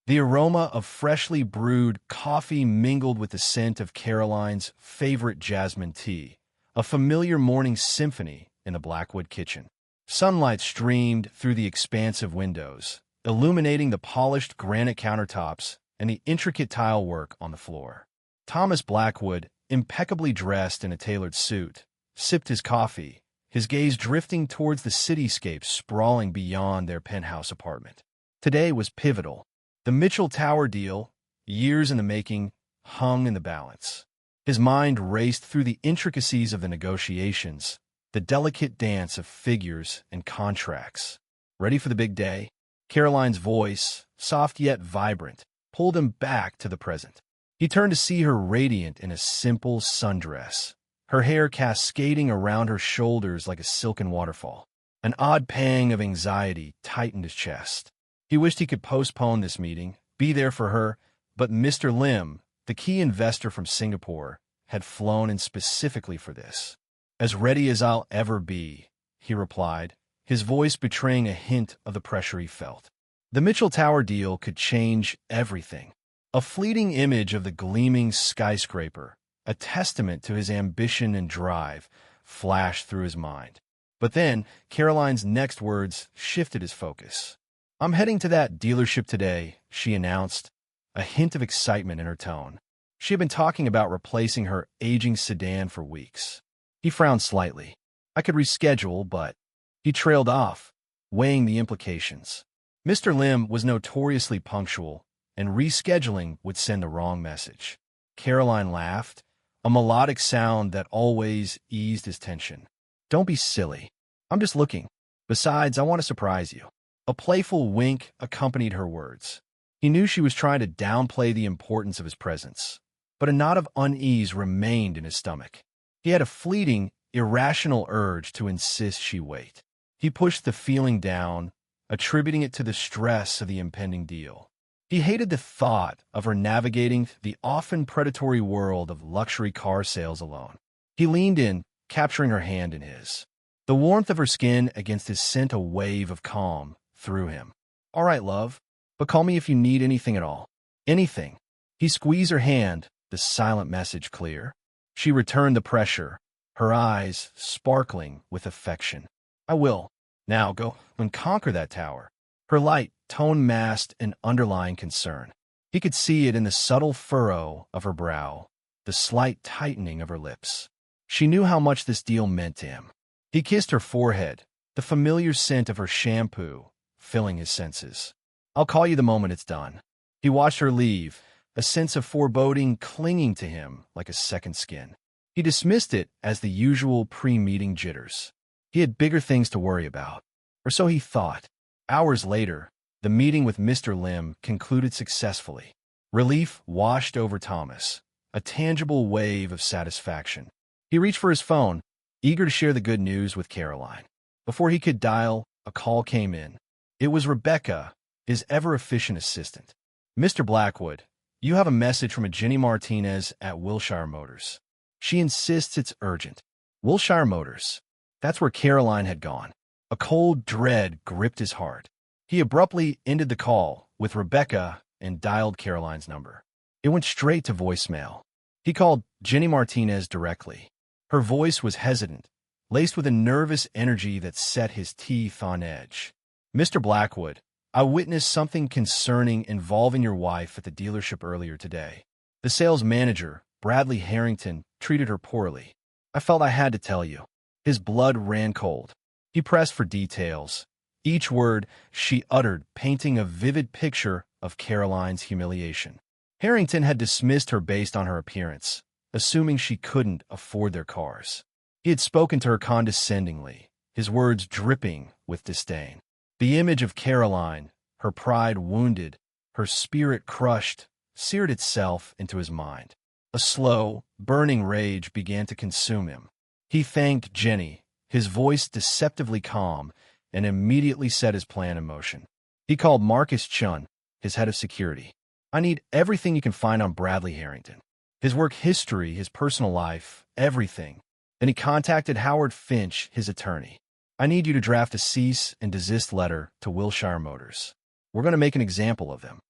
The aroma of freshly brewed coffee mingled with the scent of Caroline's favorite jasmine tea, a familiar morning symphony in the Blackwood kitchen. Sunlight streamed through the expansive windows, illuminating the polished granite countertops and the intricate tile work on the floor. Thomas Blackwood, impeccably dressed in a tailored suit, sipped his coffee, his gaze drifting towards the cityscape sprawling beyond their penthouse apartment. Today was pivotal. The Mitchell Tower deal, years in the making, hung in the balance. His mind raced through the intricacies of the negotiations, the delicate dance of figures and contracts. Ready for the big day? Caroline's voice, soft yet vibrant, pulled him back to the present. He turned to see her radiant in a simple sundress, her hair cascading around her shoulders like a silken waterfall. An odd pang of anxiety tightened his chest. He wished he could postpone this meeting, be there for her, but Mr. Lim, the key investor from Singapore, had flown in specifically for this. "As ready as I'll ever be," he replied, his voice betraying a hint of the pressure he felt. The Mitchell Tower deal could change everything. A fleeting image of the gleaming skyscraper, a testament to his ambition and drive, flashed through his mind. But then, Caroline's next words shifted his focus. "I'm heading to that dealership today," she announced, a hint of excitement in her tone. She had been talking about replacing her aging sedan for weeks. He frowned slightly. "I could reschedule, but—" He trailed off, weighing the implications. Mr. Lim was notoriously punctual, and rescheduling would send the wrong message. Caroline laughed, a melodic sound that always eased his tension. "Don't be silly. I'm just looking. Besides, I want to surprise you." A playful wink accompanied her words. He knew she was trying to downplay the importance of his presence, but a knot of unease remained in his stomach. He had a fleeting, irrational urge to insist she wait. He pushed the feeling down, attributing it to the stress of the impending deal. He hated the thought of her navigating the often predatory world of luxury car sales alone. He leaned in, capturing her hand in his. The warmth of her skin against his sent a wave of calm through him. "All right, love, but call me if you need anything at all." "Anything." He squeezed her hand, the silent message clear. She returned the pressure, her eyes sparkling with affection. "I will. Now go and conquer that tower." Her light tone masked an underlying concern. He could see it in the subtle furrow of her brow, the slight tightening of her lips. She knew how much this deal meant to him. He kissed her forehead, the familiar scent of her shampoo filling his senses. "I'll call you the moment it's done." He watched her leave, a sense of foreboding clinging to him like a second skin. He dismissed it as the usual pre-meeting jitters. He had bigger things to worry about, or so he thought. Hours later, the meeting with Mr. Lim concluded successfully. Relief washed over Thomas, a tangible wave of satisfaction. He reached for his phone, eager to share the good news with Caroline. Before he could dial, a call came in. It was Rebecca, his ever-efficient assistant. "Mr. Blackwood, you have a message from a Jenny Martinez at Wilshire Motors. She insists it's urgent." Wilshire Motors. That's where Caroline had gone. A cold dread gripped his heart. He abruptly ended the call with Rebecca and dialed Caroline's number. It went straight to voicemail. He called Jenny Martinez directly. Her voice was hesitant, laced with a nervous energy that set his teeth on edge. "Mr. Blackwood, I witnessed something concerning involving your wife at the dealership earlier today. The sales manager, Bradley Harrington, treated her poorly. I felt I had to tell you." His blood ran cold. He pressed for details, each word she uttered painting a vivid picture of Caroline's humiliation. Harrington had dismissed her based on her appearance, assuming she couldn't afford their cars. He had spoken to her condescendingly, his words dripping with disdain. The image of Caroline, her pride wounded, her spirit crushed, seared itself into his mind. A slow, burning rage began to consume him. He thanked Jenny, his voice deceptively calm, and immediately set his plan in motion. He called Marcus Chun, his head of security. "I need everything you can find on Bradley Harrington. His work history, his personal life, everything." Then he contacted Howard Finch, his attorney. "I need you to draft a cease and desist letter to Wilshire Motors. We're going to make an example of them."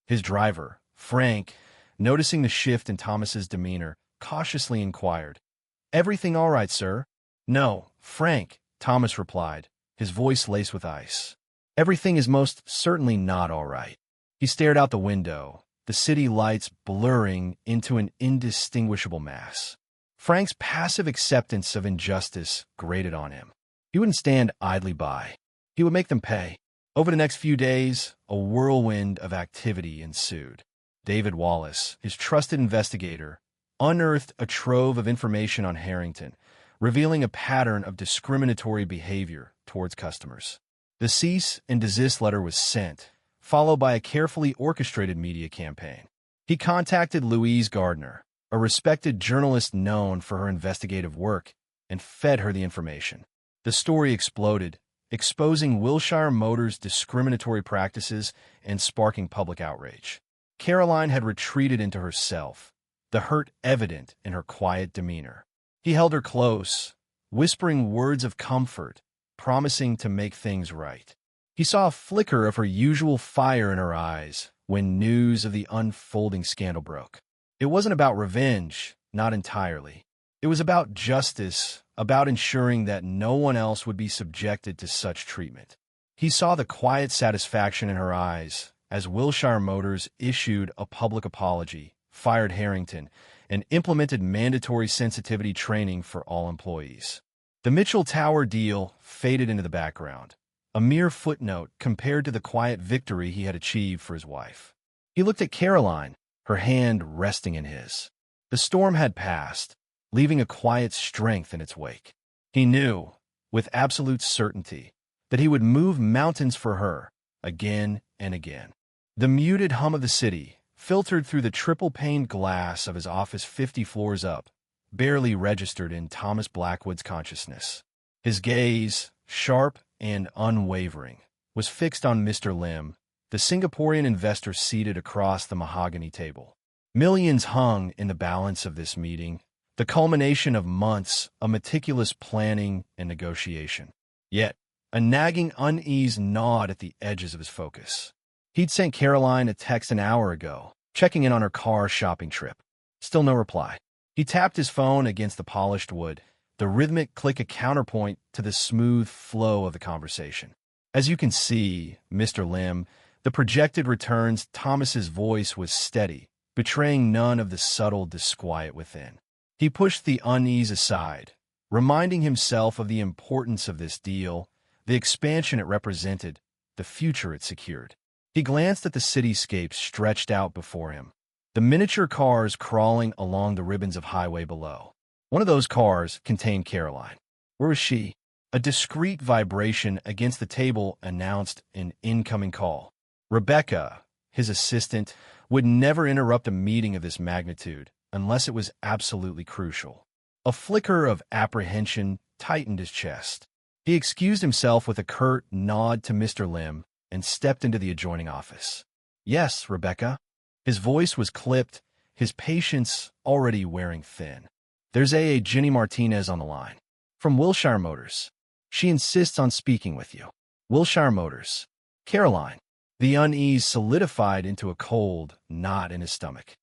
His driver, Frank, noticing the shift in Thomas's demeanor, cautiously inquired, "Everything all right, sir?" "No, Frank," Thomas replied, his voice laced with ice. "Everything is most certainly not all right." He stared out the window, the city lights blurring into an indistinguishable mass. Frank's passive acceptance of injustice grated on him. He wouldn't stand idly by. He would make them pay. Over the next few days, a whirlwind of activity ensued. David Wallace, his trusted investigator, unearthed a trove of information on Harrington, revealing a pattern of discriminatory behavior towards customers. The cease and desist letter was sent, followed by a carefully orchestrated media campaign. He contacted Louise Gardner, a respected journalist known for her investigative work, and fed her the information. The story exploded, exposing Wilshire Motors' discriminatory practices and sparking public outrage. Caroline had retreated into herself, the hurt evident in her quiet demeanor. He held her close, whispering words of comfort, promising to make things right. He saw a flicker of her usual fire in her eyes when news of the unfolding scandal broke. It wasn't about revenge, not entirely. It was about justice, about ensuring that no one else would be subjected to such treatment. He saw the quiet satisfaction in her eyes as Wilshire Motors issued a public apology, fired Harrington, and implemented mandatory sensitivity training for all employees. The Mitchell Tower deal faded into the background, a mere footnote compared to the quiet victory he had achieved for his wife. He looked at Caroline, her hand resting in his. The storm had passed, leaving a quiet strength in its wake. He knew, with absolute certainty, that he would move mountains for her, again and again. The muted hum of the city, filtered through the triple-paned glass of his office 50 floors up, barely registered in Thomas Blackwood's consciousness. His gaze, sharp and unwavering, was fixed on Mr. Lim, the Singaporean investor seated across the mahogany table. Millions hung in the balance of this meeting, the culmination of months of meticulous planning and negotiation. Yet, a nagging unease gnawed at the edges of his focus. He'd sent Caroline a text an hour ago, checking in on her car shopping trip. Still no reply. He tapped his phone against the polished wood, the rhythmic click a counterpoint to the smooth flow of the conversation. "As you can see, Mr. Lim," the projected returns. Thomas's voice was steady, betraying none of the subtle disquiet within. He pushed the unease aside, reminding himself of the importance of this deal, the expansion it represented, the future it secured. He glanced at the cityscape stretched out before him, the miniature cars crawling along the ribbons of highway below. One of those cars contained Caroline. Where was she? A discreet vibration against the table announced an incoming call. Rebecca, his assistant, would never interrupt a meeting of this magnitude unless it was absolutely crucial. A flicker of apprehension tightened his chest. He excused himself with a curt nod to Mr. Lim and stepped into the adjoining office. "Yes, Rebecca." His voice was clipped, his patience already wearing thin. "There's A. Jenny Martinez on the line. From Wilshire Motors. She insists on speaking with you." Wilshire Motors. Caroline. The unease solidified into a cold knot in his stomach.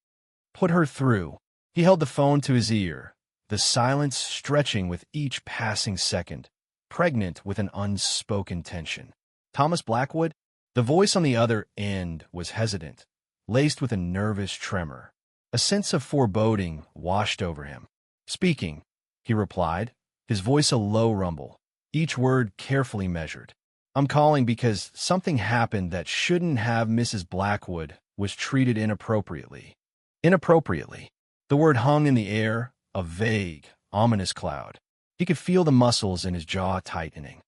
"Put her through." He held the phone to his ear, the silence stretching with each passing second, pregnant with an unspoken tension. "Thomas Blackwood?" The voice on the other end was hesitant, laced with a nervous tremor. A sense of foreboding washed over him. "Speaking," he replied, his voice a low rumble, each word carefully measured. "I'm calling because something happened that shouldn't have. Mrs. Blackwood was treated inappropriately." Inappropriately. The word hung in the air, a vague, ominous cloud. He could feel the muscles in his jaw tightening.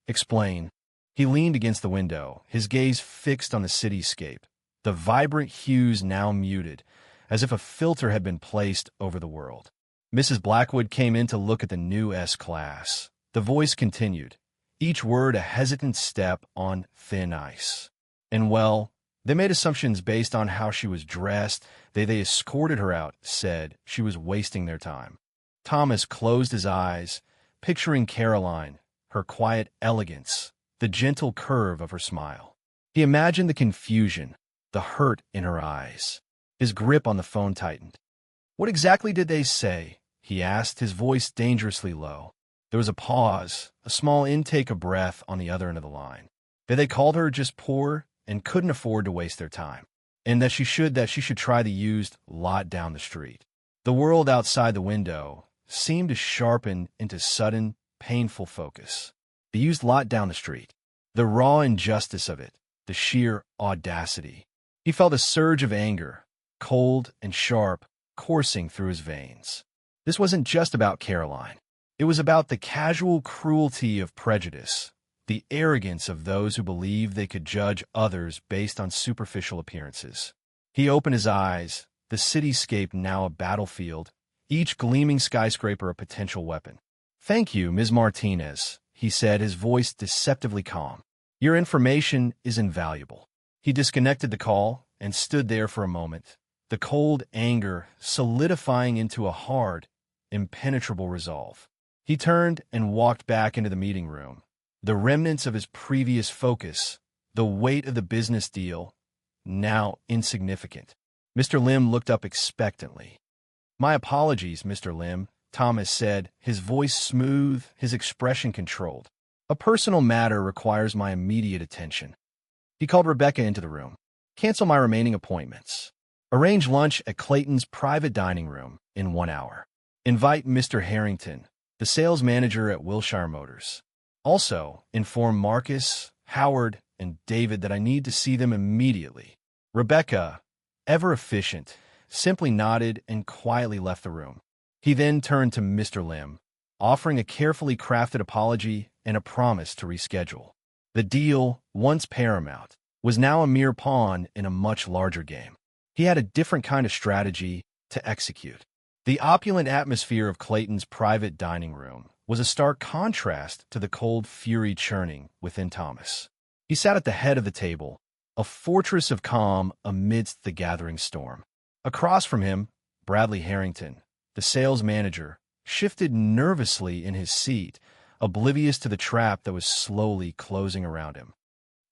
"Explain." He leaned against the window, his gaze fixed on the cityscape, the vibrant hues now muted, as if a filter had been placed over the world. Mrs. Blackwood came in to look at the new S-Class. The voice continued, each word a hesitant step on thin ice. "And well, they made assumptions based on how she was dressed. They escorted her out, said she was wasting their time." Thomas closed his eyes, picturing Caroline, her quiet elegance, the gentle curve of her smile. He imagined the confusion, the hurt in her eyes. His grip on the phone tightened. "What exactly did they say?" he asked, his voice dangerously low. There was a pause, a small intake of breath on the other end of the line. They called her just poor and couldn't afford to waste their time, and that she should try the used lot down the street. The world outside the window seemed to sharpen into sudden, painful focus. The used lot down the street. The raw injustice of it, the sheer audacity. He felt a surge of anger, cold and sharp, coursing through his veins. This wasn't just about Caroline. It was about the casual cruelty of prejudice, the arrogance of those who believed they could judge others based on superficial appearances. He opened his eyes, the cityscape now a battlefield, each gleaming skyscraper a potential weapon. "Thank you, Ms. Martinez," he said, his voice deceptively calm. "Your information is invaluable." He disconnected the call and stood there for a moment, the cold anger solidifying into a hard, impenetrable resolve. He turned and walked back into the meeting room. The remnants of his previous focus, the weight of the business deal, now insignificant. Mr. Lim looked up expectantly. "My apologies, Mr. Lim," Thomas said, his voice smooth, his expression controlled. "A personal matter requires my immediate attention." He called Rebecca into the room. "Cancel my remaining appointments. Arrange lunch at Clayton's private dining room in 1 hour. Invite Mr. Harrington, the sales manager at Wilshire Motors. Also, inform Marcus, Howard, and David that I need to see them immediately." Rebecca, ever efficient, simply nodded and quietly left the room. He then turned to Mr. Lim, offering a carefully crafted apology and a promise to reschedule. The deal, once paramount, was now a mere pawn in a much larger game. He had a different kind of strategy to execute. The opulent atmosphere of Clayton's private dining room was a stark contrast to the cold fury churning within Thomas. He sat at the head of the table, a fortress of calm amidst the gathering storm. Across from him, Bradley Harrington, the sales manager, shifted nervously in his seat, oblivious to the trap that was slowly closing around him.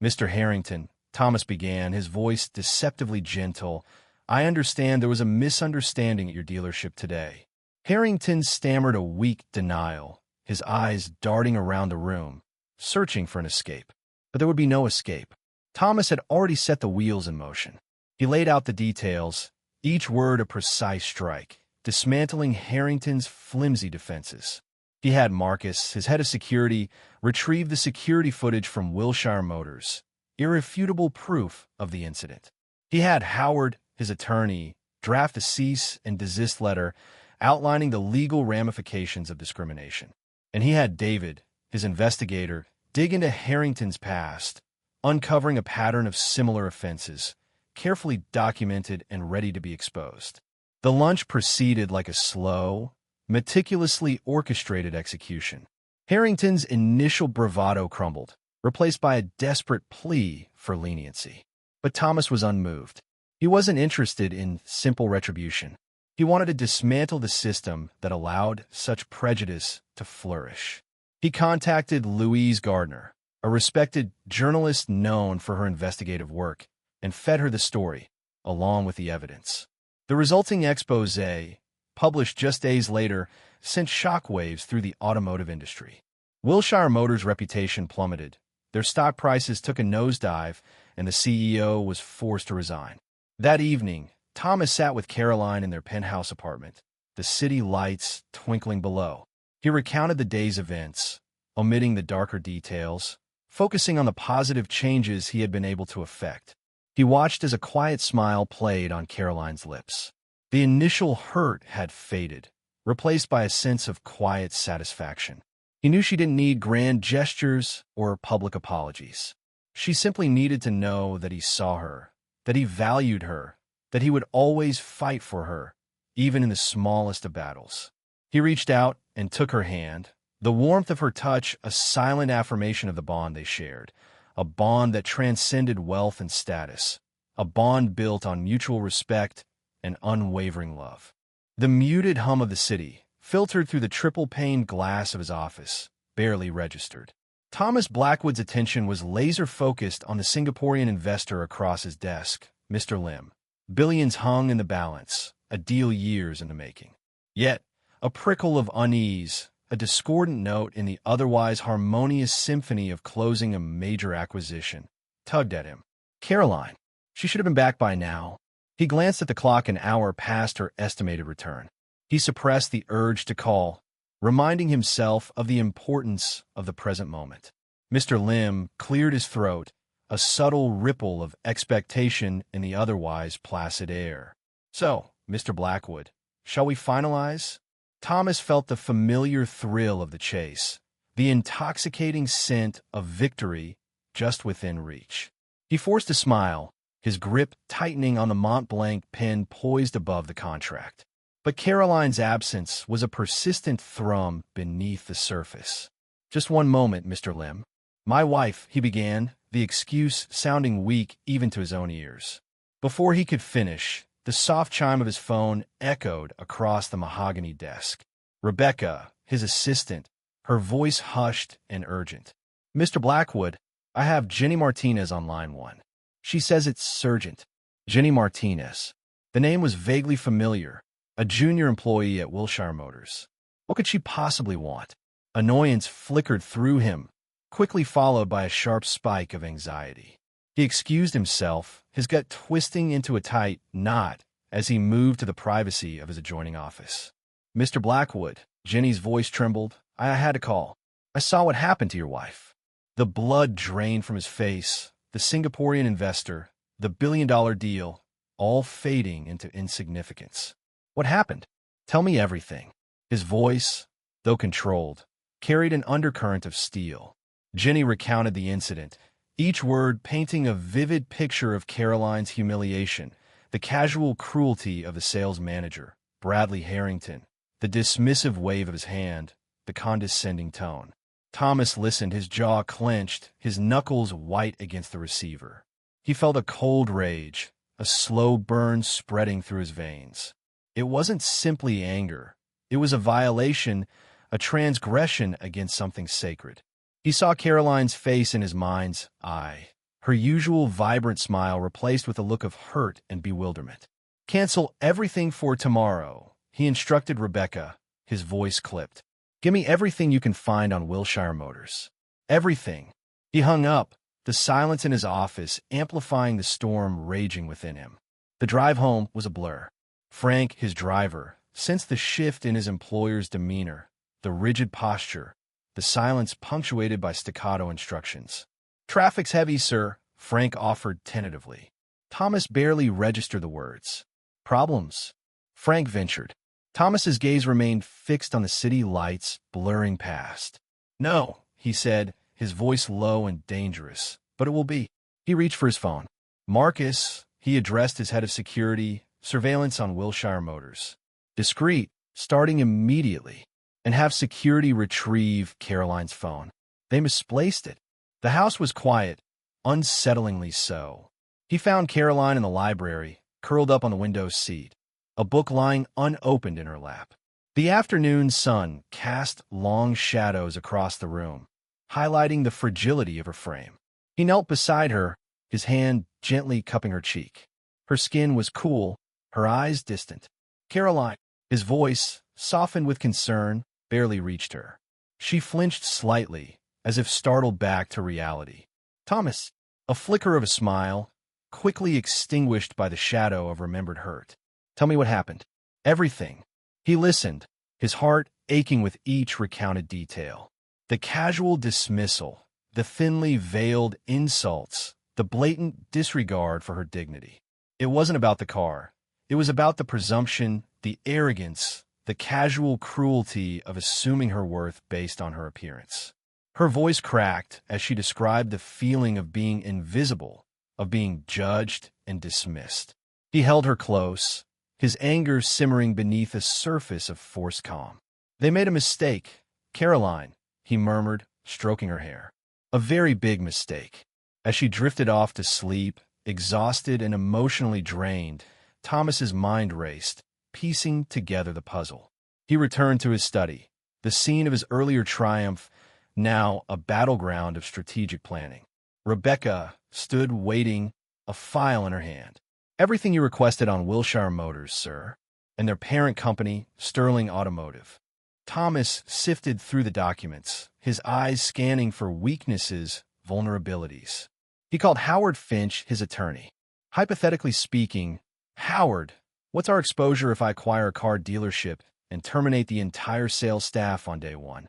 "Mr. Harrington," Thomas began, his voice deceptively gentle, "I understand there was a misunderstanding at your dealership today." Harrington stammered a weak denial, his eyes darting around the room, searching for an escape. But there would be no escape. Thomas had already set the wheels in motion. He laid out the details, each word a precise strike, dismantling Harrington's flimsy defenses. He had Marcus, his head of security, retrieve the security footage from Wilshire Motors, irrefutable proof of the incident. He had Howard, his attorney, draft a cease and desist letter outlining the legal ramifications of discrimination. And he had David, his investigator, dig into Harrington's past, uncovering a pattern of similar offenses, carefully documented and ready to be exposed. The lunch proceeded like a slow, meticulously orchestrated execution. Harrington's initial bravado crumbled, replaced by a desperate plea for leniency. But Thomas was unmoved. He wasn't interested in simple retribution. He wanted to dismantle the system that allowed such prejudice to flourish. He contacted Louise Gardner, a respected journalist known for her investigative work, and fed her the story, along with the evidence. The resulting exposé, published just days later, sent shockwaves through the automotive industry. Wilshire Motors' reputation plummeted, their stock prices took a nosedive, and the CEO was forced to resign. That evening, Thomas sat with Caroline in their penthouse apartment, the city lights twinkling below. He recounted the day's events, omitting the darker details, focusing on the positive changes he had been able to effect. He watched as a quiet smile played on Caroline's lips. The initial hurt had faded, replaced by a sense of quiet satisfaction. He knew she didn't need grand gestures or public apologies. She simply needed to know that he saw her, that he valued her, that he would always fight for her, even in the smallest of battles. He reached out and took her hand, the warmth of her touch a silent affirmation of the bond they shared, a bond that transcended wealth and status, a bond built on mutual respect and unwavering love. The muted hum of the city, filtered through the triple-paned glass of his office, barely registered. Thomas Blackwood's attention was laser-focused on the Singaporean investor across his desk, Mr. Lim. Billions hung in the balance, a deal years in the making. Yet, a prickle of unease, a discordant note in the otherwise harmonious symphony of closing a major acquisition, tugged at him. Caroline. She should have been back by now. He glanced at the clock an hour past her estimated return. He suppressed the urge to call, reminding himself of the importance of the present moment. Mr. Lim cleared his throat, a subtle ripple of expectation in the otherwise placid air. So, Mr. Blackwood, shall we finalize? Thomas felt the familiar thrill of the chase, the intoxicating scent of victory just within reach. He forced a smile, his grip tightening on the Mont-Blanc pen poised above the contract. But Caroline's absence was a persistent thrum beneath the surface. Just one moment, Mr. Lim. My wife, he began, the excuse sounding weak even to his own ears. Before he could finish, the soft chime of his phone echoed across the mahogany desk. Rebecca, his assistant, her voice hushed and urgent. Mr. Blackwood, I have Jenny Martinez on line 1. She says it's urgent. Jenny Martinez. The name was vaguely familiar, a junior employee at Wilshire Motors. What could she possibly want? Annoyance flickered through him, quickly followed by a sharp spike of anxiety. He excused himself, his gut twisting into a tight knot as he moved to the privacy of his adjoining office. Mr. Blackwood, Jenny's voice trembled. I had to call. I saw what happened to your wife. The blood drained from his face, the Singaporean investor, the billion-dollar deal, all fading into insignificance. What happened? Tell me everything. His voice, though controlled, carried an undercurrent of steel. Jenny recounted the incident, each word painting a vivid picture of Caroline's humiliation, the casual cruelty of the sales manager, Bradley Harrington, the dismissive wave of his hand, the condescending tone. Thomas listened, his jaw clenched, his knuckles white against the receiver. He felt a cold rage, a slow burn spreading through his veins. It wasn't simply anger. It was a violation, a transgression against something sacred. He saw Caroline's face in his mind's eye, her usual vibrant smile replaced with a look of hurt and bewilderment. Cancel everything for tomorrow, he instructed Rebecca, his voice clipped. Give me everything you can find on Wilshire Motors. Everything. He hung up, the silence in his office amplifying the storm raging within him. The drive home was a blur. Frank, his driver, sensed the shift in his employer's demeanor, the rigid posture, the silence punctuated by staccato instructions. Traffic's heavy, sir, Frank offered tentatively. Thomas barely registered the words. Problems? Frank ventured. Thomas's gaze remained fixed on the city lights blurring past. No, he said, his voice low and dangerous, but it will be. He reached for his phone. Marcus, he addressed his head of security, surveillance on Wilshire Motors. Discreet, starting immediately, and have security retrieve Caroline's phone. They misplaced it. The house was quiet, unsettlingly so. He found Caroline in the library, curled up on the window seat, a book lying unopened in her lap. The afternoon sun cast long shadows across the room, highlighting the fragility of her frame. He knelt beside her, his hand gently cupping her cheek. Her skin was cool, her eyes distant. Caroline, his voice, softened with concern, barely reached her. She flinched slightly, as if startled back to reality. Thomas, a flicker of a smile, quickly extinguished by the shadow of remembered hurt. Tell me what happened. Everything. He listened, his heart aching with each recounted detail. The casual dismissal, the thinly veiled insults, the blatant disregard for her dignity. It wasn't about the car. It was about the presumption, the arrogance, the casual cruelty of assuming her worth based on her appearance. Her voice cracked as she described the feeling of being invisible, of being judged and dismissed. He held her close, his anger simmering beneath a surface of forced calm. They made a mistake, Caroline, he murmured, stroking her hair. A very big mistake. As she drifted off to sleep, exhausted and emotionally drained, Thomas's mind raced, piecing together the puzzle. He returned to his study, the scene of his earlier triumph, now a battleground of strategic planning. Rebecca stood waiting, a file in her hand. Everything you requested on Wilshire Motors, sir, and their parent company, Sterling Automotive. Thomas sifted through the documents, his eyes scanning for weaknesses, vulnerabilities. He called Howard Finch his attorney. Hypothetically speaking, Howard, what's our exposure if I acquire a car dealership and terminate the entire sales staff on day one?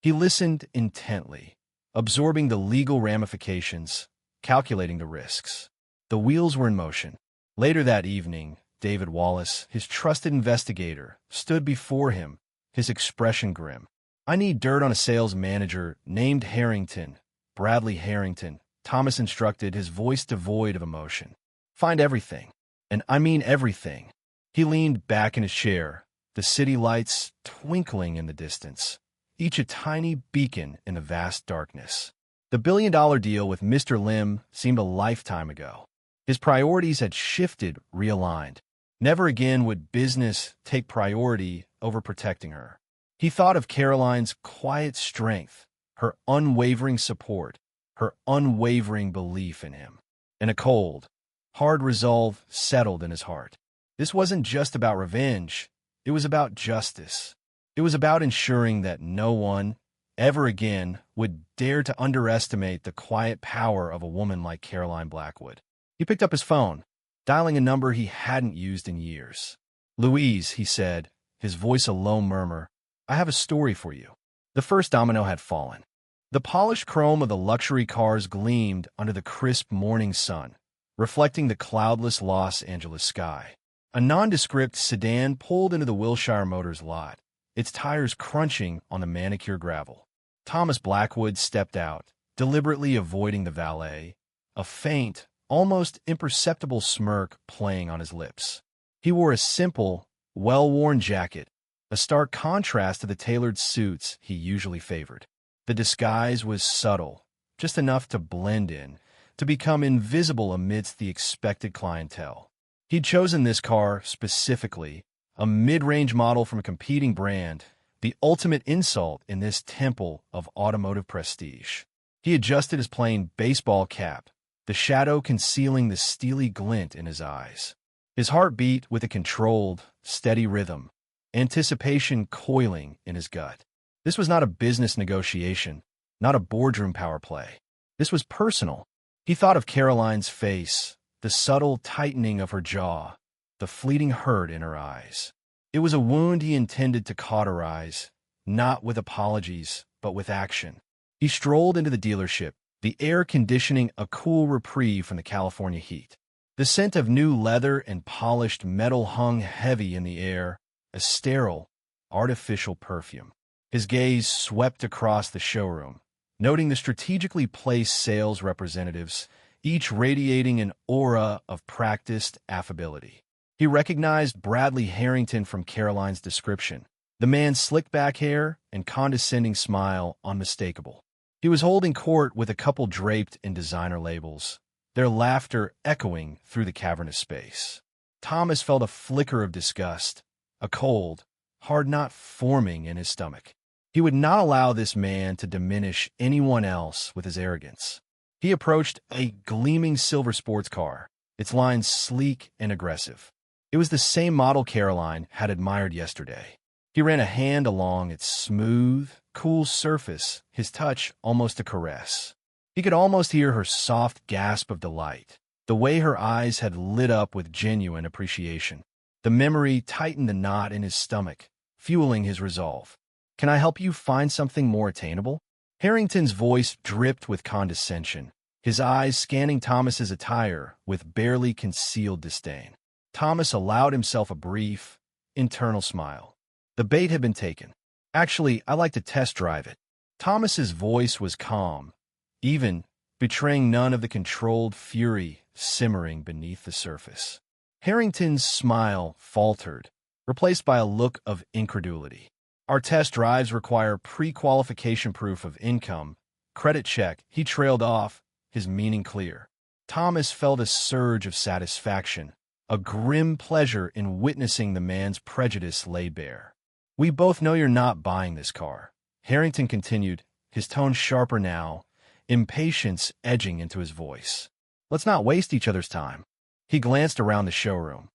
He listened intently, absorbing the legal ramifications, calculating the risks. The wheels were in motion. Later that evening, David Wallace, his trusted investigator, stood before him, his expression grim. I need dirt on a sales manager named Harrington, Bradley Harrington, Thomas instructed, his voice devoid of emotion. Find everything. And I mean everything. He leaned back in his chair, the city lights twinkling in the distance, each a tiny beacon in the vast darkness. The billion-dollar deal with Mr. Lim seemed a lifetime ago. His priorities had shifted, realigned. Never again would business take priority over protecting her. He thought of Caroline's quiet strength, her unwavering support, her unwavering belief in him. And a cold, hard resolve settled in his heart. This wasn't just about revenge. It was about justice. It was about ensuring that no one, ever again, would dare to underestimate the quiet power of a woman like Caroline Blackwood. He picked up his phone, dialing a number he hadn't used in years. "Louise," he said, his voice a low murmur, "I have a story for you." The first domino had fallen. The polished chrome of the luxury cars gleamed under the crisp morning sun, reflecting the cloudless Los Angeles sky. A nondescript sedan pulled into the Wilshire Motors lot, its tires crunching on the manicured gravel. Thomas Blackwood stepped out, deliberately avoiding the valet, a faint, almost imperceptible smirk playing on his lips. He wore a simple, well-worn jacket, a stark contrast to the tailored suits he usually favored. The disguise was subtle, just enough to blend in, to become invisible amidst the expected clientele. He'd chosen this car specifically, a mid-range model from a competing brand, the ultimate insult in this temple of automotive prestige. He adjusted his plain baseball cap, the shadow concealing the steely glint in his eyes. His heart beat with a controlled, steady rhythm, anticipation coiling in his gut. This was not a business negotiation, not a boardroom power play. This was personal. He thought of Caroline's face, the subtle tightening of her jaw, the fleeting hurt in her eyes. It was a wound he intended to cauterize, not with apologies, but with action. He strolled into the dealership, the air conditioning a cool reprieve from the California heat. The scent of new leather and polished metal hung heavy in the air, a sterile, artificial perfume. His gaze swept across the showroom, noting the strategically placed sales representatives, each radiating an aura of practiced affability. He recognized Bradley Harrington from Caroline's description, the man's slick-back hair and condescending smile unmistakable. He was holding court with a couple draped in designer labels, their laughter echoing through the cavernous space. Thomas felt a flicker of disgust, a cold, hard knot forming in his stomach. He would not allow this man to diminish anyone else with his arrogance. He approached a gleaming silver sports car, its lines sleek and aggressive. It was the same model Caroline had admired yesterday. He ran a hand along its smooth, cool surface, his touch almost a caress. He could almost hear her soft gasp of delight, the way her eyes had lit up with genuine appreciation. The memory tightened the knot in his stomach, fueling his resolve. "Can I help you find something more attainable?" Harrington's voice dripped with condescension, his eyes scanning Thomas's attire with barely concealed disdain. Thomas allowed himself a brief, internal smile. The bait had been taken. "Actually, I like to test drive it." Thomas's voice was calm, even, betraying none of the controlled fury simmering beneath the surface. Harrington's smile faltered, replaced by a look of incredulity. "Our test drives require pre-qualification proof of income, credit check." He trailed off, his meaning clear. Thomas felt a surge of satisfaction, a grim pleasure in witnessing the man's prejudice laid bare. "We both know you're not buying this car," Harrington continued, his tone sharper now, impatience edging into his voice. "Let's not waste each other's time." He glanced around the showroom,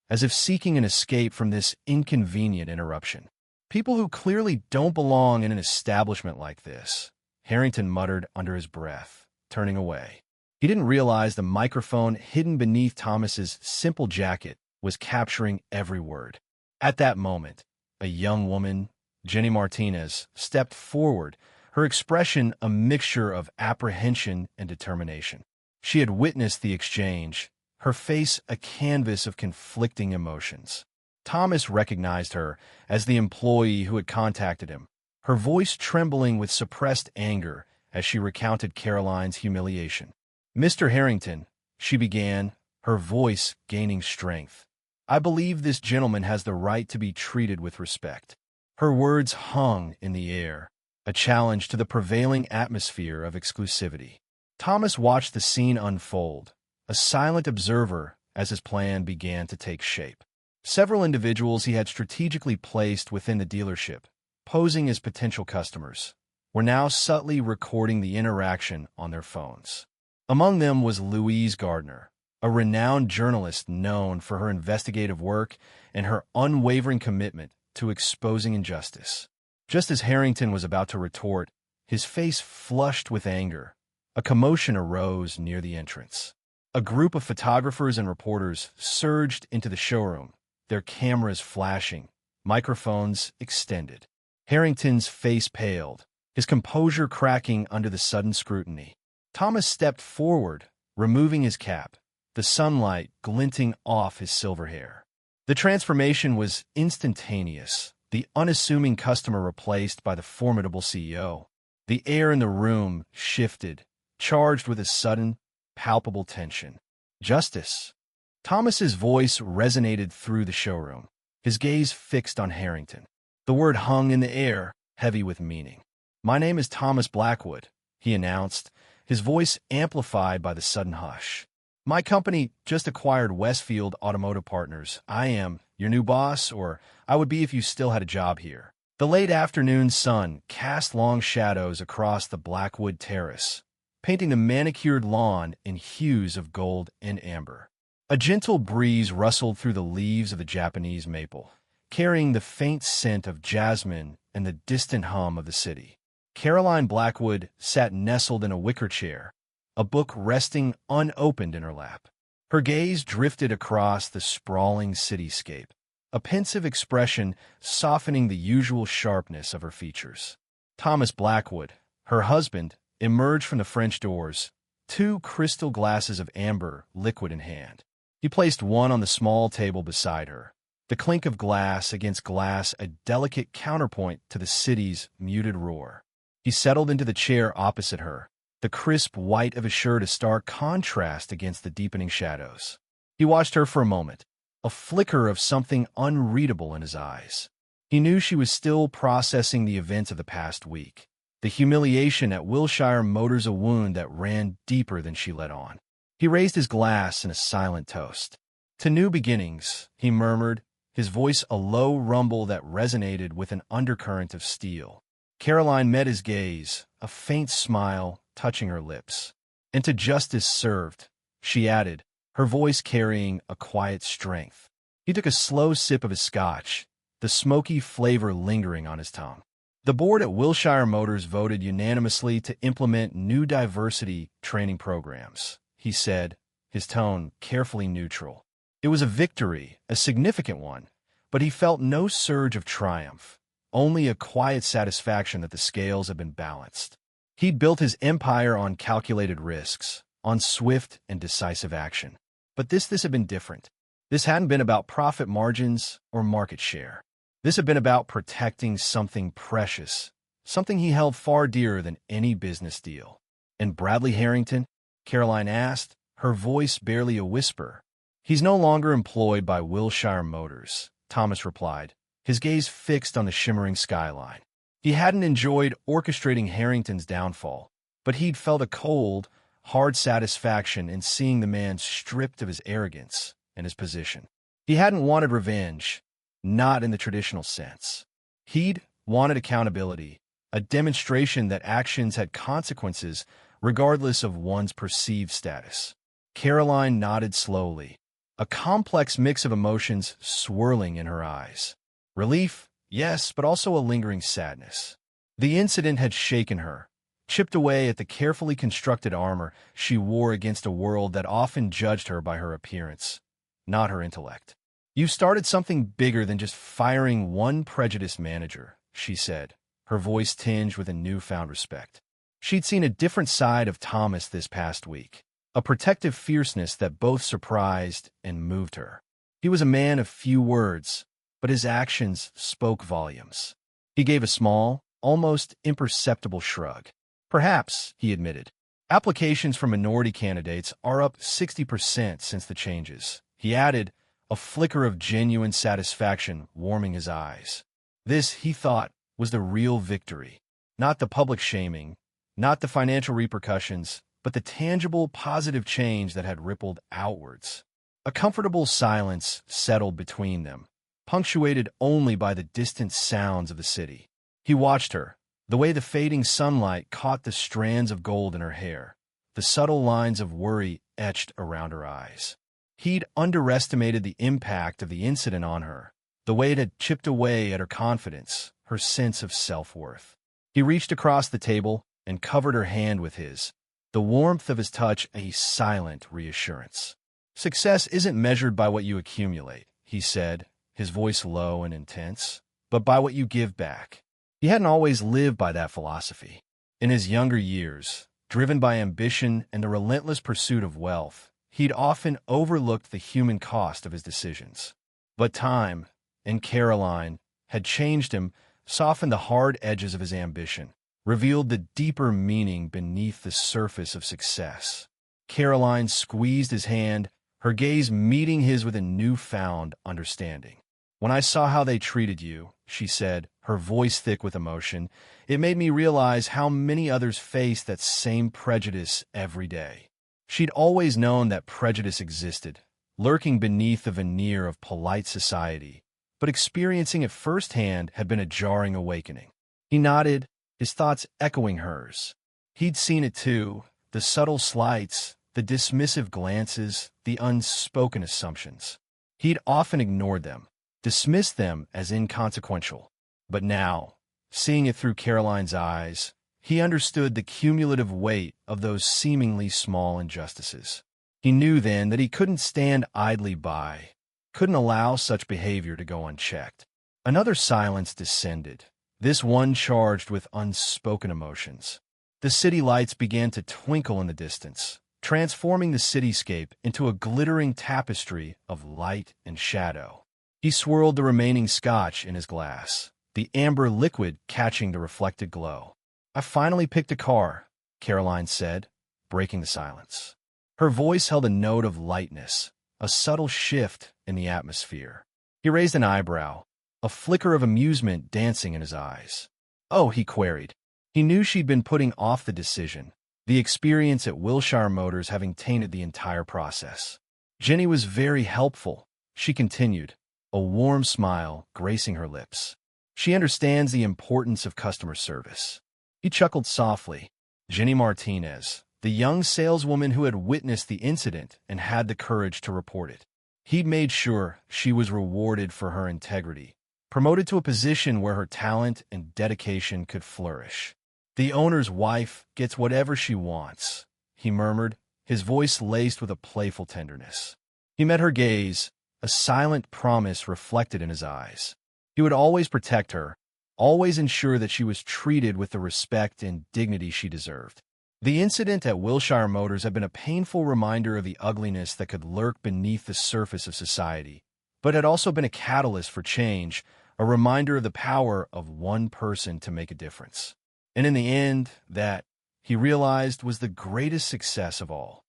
as if seeking an escape from this inconvenient interruption. People who clearly don't belong in an establishment like this, Harrington muttered under his breath, turning away. He didn't realize the microphone hidden beneath Thomas's simple jacket was capturing every word. At that moment, a young woman, Jenny Martinez, stepped forward, her expression a mixture of apprehension and determination. She had witnessed the exchange, her face a canvas of conflicting emotions. Thomas recognized her as the employee who had contacted him, her voice trembling with suppressed anger as she recounted Caroline's humiliation. "Mr. Harrington," she began, her voice gaining strength, "I believe this gentleman has the right to be treated with respect." Her words hung in the air, a challenge to the prevailing atmosphere of exclusivity. Thomas watched the scene unfold, a silent observer as his plan began to take shape. Several individuals he had strategically placed within the dealership, posing as potential customers, were now subtly recording the interaction on their phones. Among them was Louise Gardner, a renowned journalist known for her investigative work and her unwavering commitment to exposing injustice. Just as Harrington was about to retort, his face flushed with anger. A commotion arose near the entrance. A group of photographers and reporters surged into the showroom, their cameras flashing, microphones extended. Harrington's face paled, his composure cracking under the sudden scrutiny. Thomas stepped forward, removing his cap, the sunlight glinting off his silver hair. The transformation was instantaneous, the unassuming customer replaced by the formidable CEO. The air in the room shifted, charged with a sudden, palpable tension. "Justice." Thomas's voice resonated through the showroom, his gaze fixed on Harrington. The word hung in the air, heavy with meaning. "My name is Thomas Blackwood," he announced, his voice amplified by the sudden hush. "My company just acquired Westfield Automotive Partners. I am your new boss, or I would be if you still had a job here." The late afternoon sun cast long shadows across the Blackwood terrace, painting the manicured lawn in hues of gold and amber. A gentle breeze rustled through the leaves of the Japanese maple, carrying the faint scent of jasmine and the distant hum of the city. Caroline Blackwood sat nestled in a wicker chair, a book resting unopened in her lap. Her gaze drifted across the sprawling cityscape, a pensive expression softening the usual sharpness of her features. Thomas Blackwood, her husband, emerged from the French doors, two crystal glasses of amber liquid in hand. He placed one on the small table beside her, the clink of glass against glass a delicate counterpoint to the city's muted roar. He settled into the chair opposite her, the crisp white of his shirt a stark contrast against the deepening shadows. He watched her for a moment, a flicker of something unreadable in his eyes. He knew she was still processing the events of the past week, the humiliation at Wilshire Motors, a wound that ran deeper than she let on. He raised his glass in a silent toast. "To new beginnings," he murmured, his voice a low rumble that resonated with an undercurrent of steel. Caroline met his gaze, a faint smile touching her lips. "And to justice served," she added, her voice carrying a quiet strength. He took a slow sip of his scotch, the smoky flavor lingering on his tongue. "The board at Wilshire Motors voted unanimously to implement new diversity training programs," he said, his tone carefully neutral. It was a victory, a significant one, but he felt no surge of triumph, only a quiet satisfaction that the scales had been balanced. He'd built his empire on calculated risks, on swift and decisive action. But this had been different. This hadn't been about profit margins or market share. This had been about protecting something precious, something he held far dearer than any business deal. "And Bradley Harrington?" Caroline asked, her voice barely a whisper. "He's no longer employed by Wilshire Motors," Thomas replied, his gaze fixed on the shimmering skyline. He hadn't enjoyed orchestrating Harrington's downfall, but he'd felt a cold, hard satisfaction in seeing the man stripped of his arrogance and his position. He hadn't wanted revenge, not in the traditional sense. He'd wanted accountability, a demonstration that actions had consequences regardless of one's perceived status. Caroline nodded slowly, a complex mix of emotions swirling in her eyes. Relief, yes, but also a lingering sadness. The incident had shaken her, chipped away at the carefully constructed armor she wore against a world that often judged her by her appearance, not her intellect. "You started something bigger than just firing one prejudiced manager," she said, her voice tinged with a newfound respect. She'd seen a different side of Thomas this past week, a protective fierceness that both surprised and moved her. He was a man of few words, but his actions spoke volumes. He gave a small, almost imperceptible shrug. "Perhaps," he admitted. "Applications for minority candidates are up 60% since the changes." He added, a flicker of genuine satisfaction warming his eyes. This, he thought, was the real victory. Not the public shaming, not the financial repercussions, but the tangible, positive change that had rippled outwards. A comfortable silence settled between them, punctuated only by the distant sounds of the city. He watched her, the way the fading sunlight caught the strands of gold in her hair, the subtle lines of worry etched around her eyes. He'd underestimated the impact of the incident on her, the way it had chipped away at her confidence, her sense of self-worth. He reached across the table and covered her hand with his, the warmth of his touch a silent reassurance. "Success isn't measured by what you accumulate," he said, his voice low and intense, "but by what you give back." He hadn't always lived by that philosophy. In his younger years, driven by ambition and the relentless pursuit of wealth, he'd often overlooked the human cost of his decisions. But time, and Caroline, had changed him, softened the hard edges of his ambition, revealed the deeper meaning beneath the surface of success. Caroline squeezed his hand, her gaze meeting his with a newfound understanding. "When I saw how they treated you," she said, her voice thick with emotion, "it made me realize how many others face that same prejudice every day." She'd always known that prejudice existed, lurking beneath the veneer of polite society, but experiencing it firsthand had been a jarring awakening. He nodded, his thoughts echoing hers. He'd seen it too, the subtle slights, the dismissive glances, the unspoken assumptions. He'd often ignored them, dismissed them as inconsequential. But now, seeing it through Caroline's eyes, he understood the cumulative weight of those seemingly small injustices. He knew then that he couldn't stand idly by, couldn't allow such behavior to go unchecked. Another silence descended, this one charged with unspoken emotions. The city lights began to twinkle in the distance, transforming the cityscape into a glittering tapestry of light and shadow. He swirled the remaining scotch in his glass, the amber liquid catching the reflected glow. "I finally picked a car," Caroline said, breaking the silence. Her voice held a note of lightness, a subtle shift in the atmosphere. He raised an eyebrow, a flicker of amusement dancing in his eyes. "Oh," he queried. He knew she'd been putting off the decision, the experience at Wilshire Motors having tainted the entire process. "Jenny was very helpful," she continued, a warm smile gracing her lips. "She understands the importance of customer service." He chuckled softly. Jenny Martinez, the young saleswoman who had witnessed the incident and had the courage to report it. He'd made sure she was rewarded for her integrity, promoted to a position where her talent and dedication could flourish. "The owner's wife gets whatever she wants," he murmured, his voice laced with a playful tenderness. He met her gaze, a silent promise reflected in his eyes. He would always protect her, always ensure that she was treated with the respect and dignity she deserved. The incident at Wilshire Motors had been a painful reminder of the ugliness that could lurk beneath the surface of society, but had also been a catalyst for change, a reminder of the power of one person to make a difference. And in the end, that, he realized, was the greatest success of all.